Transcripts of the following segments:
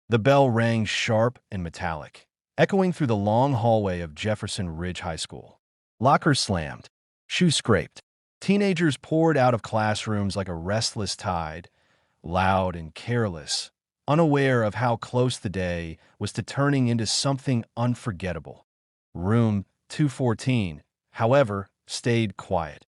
The bell rang sharp and metallic, echoing through the long hallway of Jefferson Ridge High School. Lockers slammed, shoes scraped. Teenagers poured out of classrooms like a restless tide, loud and careless, unaware of how close the day was to turning into something unforgettable. Room 214, however, stayed quiet.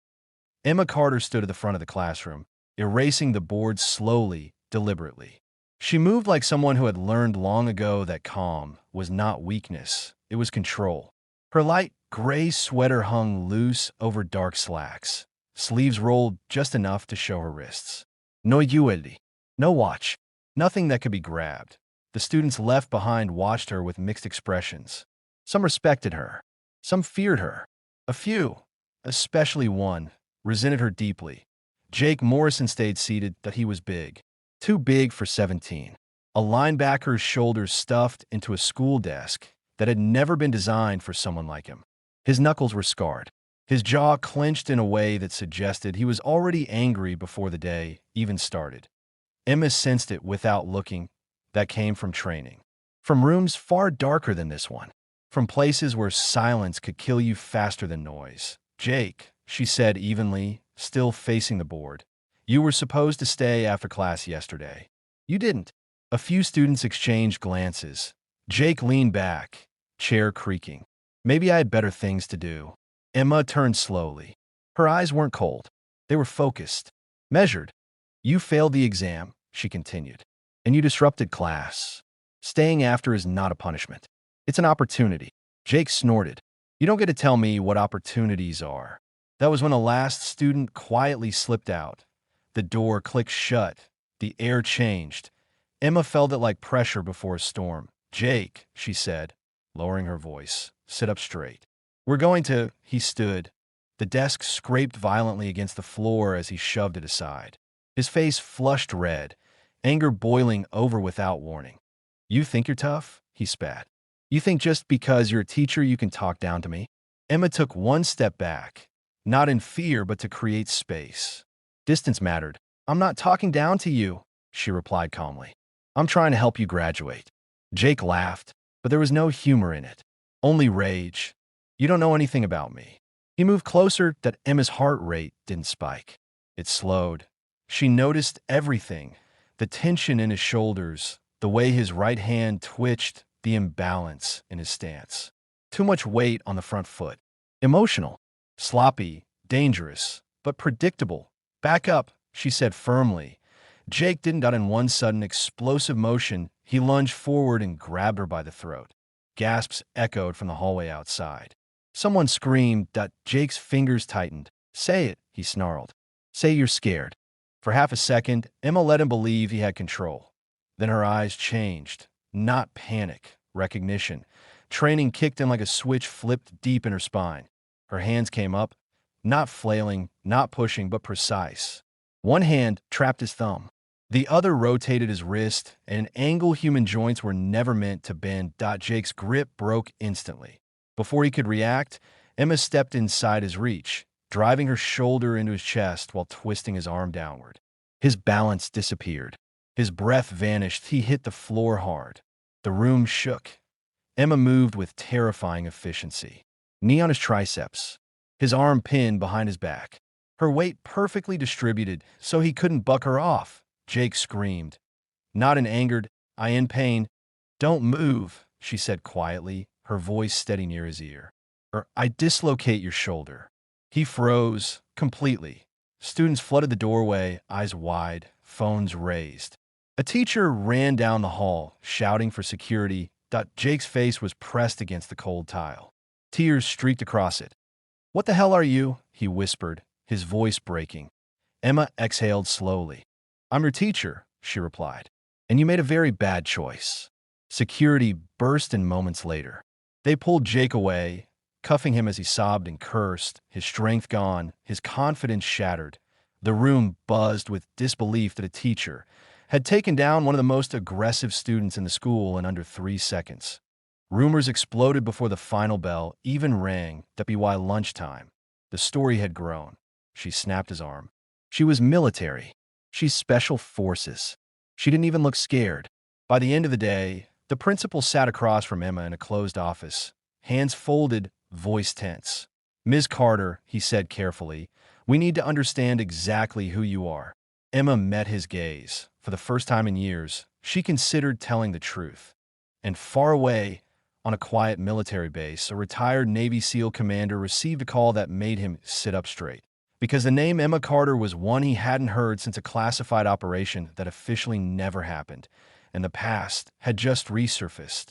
Emma Carter stood at the front of the classroom, erasing the board slowly, deliberately. She moved like someone who had learned long ago that calm was not weakness, it was control. Her light gray sweater hung loose over dark slacks, sleeves rolled just enough to show her wrists. No jewelry, no watch, nothing that could be grabbed. The students left behind watched her with mixed expressions. Some respected her, some feared her. A few, especially one, resented her deeply. Jake Morrison stayed seated that he was big. Too big for 17. A linebacker's shoulders stuffed into a school desk that had never been designed for someone like him. His knuckles were scarred. His jaw clenched in a way that suggested he was already angry before the day even started. Emma sensed it without looking. That came from training. From rooms far darker than this one. From places where silence could kill you faster than noise. Jake, she said evenly, still facing the board. You were supposed to stay after class yesterday. You didn't. A few students exchanged glances. Jake leaned back, chair creaking. Maybe I had better things to do. Emma turned slowly. Her eyes weren't cold. They were focused, measured. You failed the exam, she continued, and you disrupted class. Staying after is not a punishment. It's an opportunity. Jake snorted. You don't get to tell me what opportunities are. That was when the last student quietly slipped out. The door clicked shut. The air changed. Emma felt it like pressure before a storm. Jake, she said, lowering her voice, sit up straight. We're going to, he stood. The desk scraped violently against the floor as he shoved it aside. His face flushed red, anger boiling over without warning. You think you're tough? He spat. You think just because you're a teacher you can talk down to me? Emma took one step back, not in fear but to create space. Distance mattered. I'm not talking down to you, she replied calmly. I'm trying to help you graduate. Jake laughed, but there was no humor in it. Only rage. You don't know anything about me. He moved closer that Emma's heart rate didn't spike. It slowed. She noticed everything. The tension in his shoulders, the way his right hand twitched, the imbalance in his stance. Too much weight on the front foot. Emotional. Sloppy. Dangerous. But predictable. Back up, she said firmly. Jake didn't dot in one sudden explosive motion. He lunged forward and grabbed her by the throat. Gasps echoed from the hallway outside. Someone screamed. Jake's fingers tightened. Say it, he snarled. Say you're scared. For half a second, Emma let him believe he had control. Then her eyes changed. Not panic, recognition. Training kicked in like a switch flipped deep in her spine. Her hands came up, not flailing, not pushing, but precise. One hand trapped his thumb. The other rotated his wrist, at an angle human joints were never meant to bend. Jake's grip broke instantly. Before he could react, Emma stepped inside his reach, driving her shoulder into his chest while twisting his arm downward. His balance disappeared. His breath vanished. He hit the floor hard. The room shook. Emma moved with terrifying efficiency. Knee on his triceps, his arm pinned behind his back. Her weight perfectly distributed so he couldn't buck her off. Jake screamed. Not in anger, I in pain. Don't move, she said quietly, her voice steady near his ear. Or I dislocate your shoulder. He froze, completely. Students flooded the doorway, eyes wide, phones raised. A teacher ran down the hall, shouting for security. Jake's face was pressed against the cold tile. Tears streaked across it. What the hell are you? He whispered, his voice breaking. Emma exhaled slowly. I'm your teacher, she replied. And you made a very bad choice. Security burst in moments later. They pulled Jake away, cuffing him as he sobbed and cursed, his strength gone, his confidence shattered. The room buzzed with disbelief that a teacher had taken down one of the most aggressive students in the school in under 3 seconds. Rumors exploded before the final bell even rang. That be why lunchtime. The story had grown. She snapped his arm. She was military. She's special forces. She didn't even look scared. By the end of the day, the principal sat across from Emma in a closed office, hands folded, voice tense. "Ms. Carter," he said carefully, "we need to understand exactly who you are." Emma met his gaze. For the first time in years, she considered telling the truth. And far away, on a quiet military base, a retired Navy SEAL commander received a call that made him sit up straight. Because the name Emma Carter was one he hadn't heard since a classified operation that officially never happened, and the past had just resurfaced.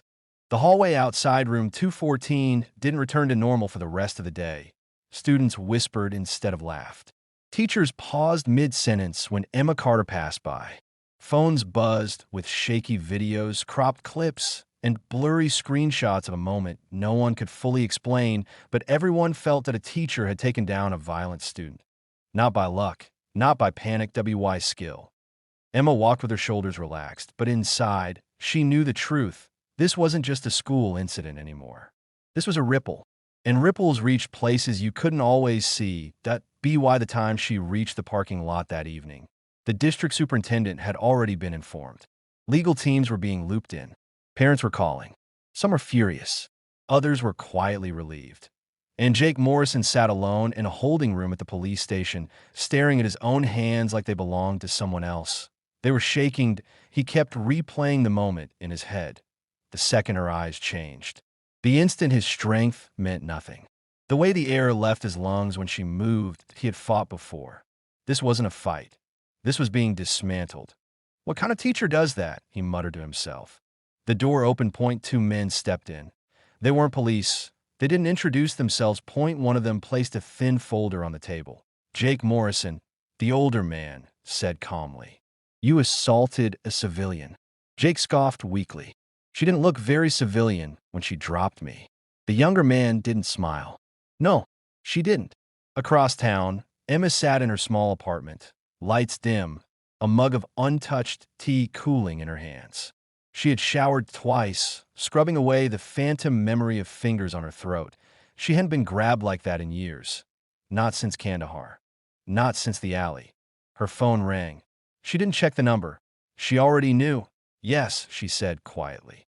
The hallway outside room 214 didn't return to normal for the rest of the day. Students whispered instead of laughed. Teachers paused mid-sentence when Emma Carter passed by. Phones buzzed with shaky videos, cropped clips, and blurry screenshots of a moment no one could fully explain, but everyone felt that a teacher had taken down a violent student. Not by luck, not by panic WY skill. Emma walked with her shoulders relaxed, but inside, she knew the truth. This wasn't just a school incident anymore. This was a ripple, and ripples reached places you couldn't always see. That be why the time she reached the parking lot that evening, the district superintendent had already been informed. Legal teams were being looped in. Parents were calling. Some were furious. Others were quietly relieved. And Jake Morrison sat alone in a holding room at the police station, staring at his own hands like they belonged to someone else. They were shaking. He kept replaying the moment in his head. The second her eyes changed. The instant his strength meant nothing. The way the air left his lungs when she moved, he had fought before. This wasn't a fight. This was being dismantled. What kind of teacher does that? He muttered to himself. The door opened. Two men stepped in. They weren't police. They didn't introduce themselves. One of them placed a thin folder on the table. Jake Morrison, the older man, said calmly. "You assaulted a civilian." Jake scoffed weakly. "She didn't look very civilian when she dropped me." The younger man didn't smile. "No, she didn't." Across town, Emma sat in her small apartment, lights dim, a mug of untouched tea cooling in her hands. She had showered twice, scrubbing away the phantom memory of fingers on her throat. She hadn't been grabbed like that in years. Not since Kandahar. Not since the alley. Her phone rang. She didn't check the number. She already knew. "Yes," she said quietly.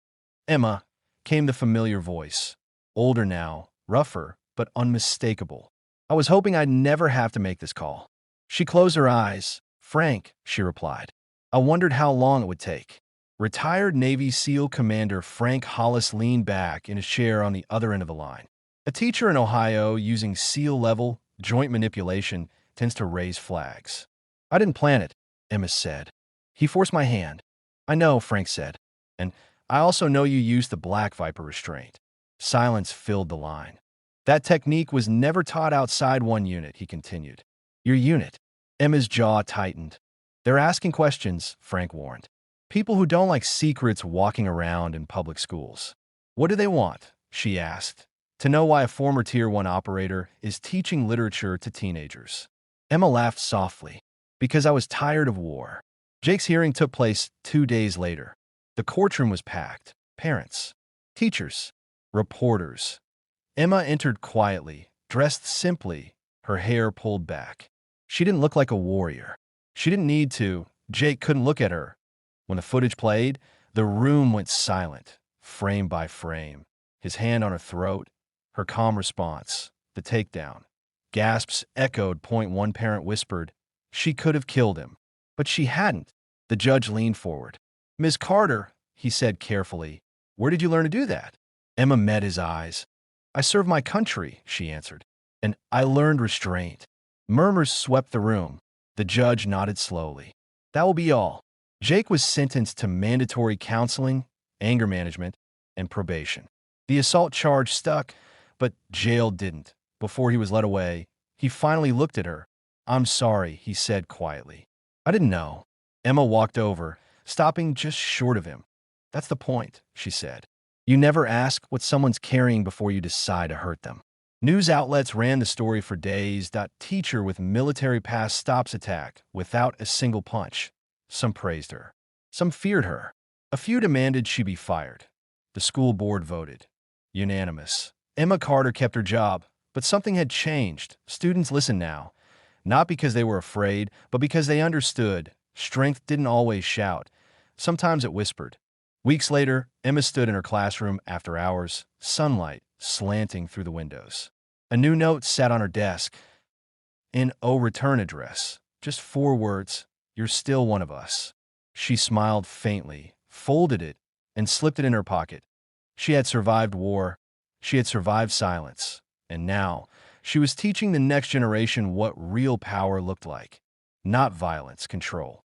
"Emma," came the familiar voice. Older now, rougher, but unmistakable. "I was hoping I'd never have to make this call." She closed her eyes. "Frank," she replied. "I wondered how long it would take." Retired Navy SEAL Commander Frank Hollis leaned back in his chair on the other end of the line. A teacher in Ohio using SEAL-level joint manipulation tends to raise flags. "I didn't plan it," Emma said. "He forced my hand." "I know," Frank said. "And I also know you used the Black Viper restraint." Silence filled the line. "That technique was never taught outside one unit," he continued. "Your unit." Emma's jaw tightened. "They're asking questions," Frank warned. "People who don't like secrets walking around in public schools." "What do they want?" she asked. "To know why a former Tier 1 operator is teaching literature to teenagers." Emma laughed softly. "Because I was tired of war." Jake's hearing took place 2 days later. The courtroom was packed. Parents, teachers, reporters. Emma entered quietly, dressed simply, her hair pulled back. She didn't look like a warrior. She didn't need to. Jake couldn't look at her. When the footage played, the room went silent, frame by frame. His hand on her throat, her calm response, the takedown. Gasps echoed. One parent whispered, "She could have killed him." But she hadn't. The judge leaned forward. "Ms. Carter," he said carefully, "where did you learn to do that?" Emma met his eyes. "I serve my country," she answered. "And I learned restraint." Murmurs swept the room. The judge nodded slowly. "That will be all." Jake was sentenced to mandatory counseling, anger management, and probation. The assault charge stuck, but jail didn't. Before he was led away, he finally looked at her. "I'm sorry," he said quietly. "I didn't know." Emma walked over, stopping just short of him. "That's the point," she said. "You never ask what someone's carrying before you decide to hurt them." News outlets ran the story for days. Teacher with military past stops attack without a single punch. Some praised her. Some feared her. A few demanded she be fired. The school board voted. Unanimous. Emma Carter kept her job, but something had changed. Students listened now. Not because they were afraid, but because they understood. Strength didn't always shout. Sometimes it whispered. Weeks later, Emma stood in her classroom after hours, sunlight slanting through the windows. A new note sat on her desk. An O return address. Just 4 words. You're still one of us. She smiled faintly, folded it, and slipped it in her pocket. She had survived war. She had survived silence. And now, she was teaching the next generation what real power looked like. Not violence, control.